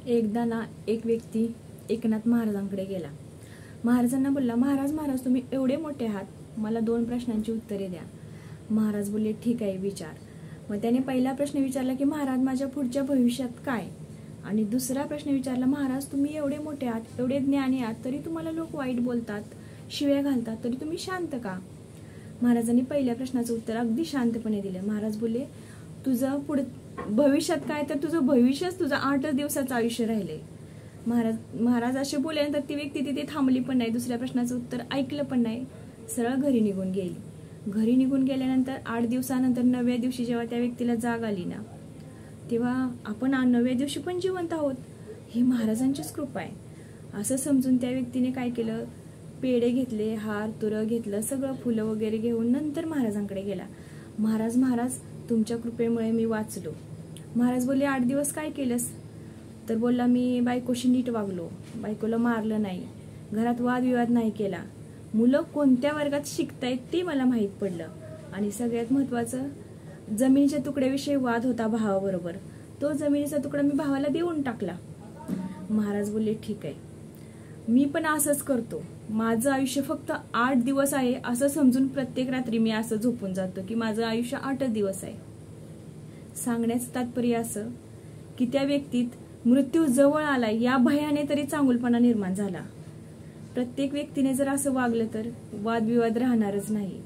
एकदा ना एक व्यक्ती एकनाथ महाराजांकडे गेला. महाराजांना बोलला, महाराज महाराज तुम्ही एवढे मोठे आहात, मला 2 प्रश्नांची उत्तरे द्या. महाराज बोलले, ठीक आहे विचार. मग त्याने पहिला प्रश्न विचारला की महाराज माझ्या पुढच्या भविष्यात काय, आणि दुसरा प्रश्न विचारला, महाराज तुम्ही एवढे मोठे आहात, एवढे ज्ञानी आहात, तरी तुम्हाला लोक वाईट बोलतात, शिव्या घालतात, तरी तुम्ही शांत का? महाराजांनी पहिल्या प्रश्नाचं उत्तर अगदी शांतपणे दिलं. महाराज बोलले, तुझं भविष्यात काय, तर तुझं भविष्यच तुझं 8 दिवसाचं आयुष्य राहिले. महाराज असे बोलल्यानंतर ती व्यक्ती तिथे थांबली पण नाही, दुसऱ्या प्रश्नाचं उत्तर ऐकलं पण नाही, सरळ घरी निघून गेली. घरी निघून गेल्यानंतर 8 दिवसानंतर 9व्या दिवशी जेव्हा त्या व्यक्तीला जाग आली ना, तेव्हा आपण 9व्या दिवशी पण जिवंत आहोत, ही महाराजांचीच कृपा आहे असं समजून त्या व्यक्तीने काय केलं, पेढे घेतले, हार तुरं घेतलं, सगळं फुलं वगैरे घेऊन नंतर महाराजांकडे गेला. महाराज महाराज तुमच्या कृपेमुळे मी वाचलो. महाराज बोलले, 8 दिवस काय केलंस? तर बोलला, मी बायकोशी नीट वागलो, बायकोला मारलं नाही, घरात वादविवाद नाही केला, मुलं कोणत्या वर्गात शिकतायत ते मला माहीत पडलं, आणि सगळ्यात महत्वाचं जमिनीच्या तुकड्याविषयी वाद होता भावाबरोबर, तो जमिनीचा तुकडा मी भावाला देऊन टाकला. महाराज बोलले, ठीक आहे, मी पण असंच करतो, माझं आयुष्य फक्त 8 दिवस आहे असं समजून प्रत्येक रात्री मी असं झोपून जातो की माझं आयुष्य 8 दिवस आहे. सांगण्याचं तात्पर्य असं की त्या व्यक्तीत मृत्यू जवळ आलाय या भयाने तरी चांगुलपणा निर्माण झाला. प्रत्येक व्यक्तीने जर असं वागलं तर वादविवाद राहणारच नाही.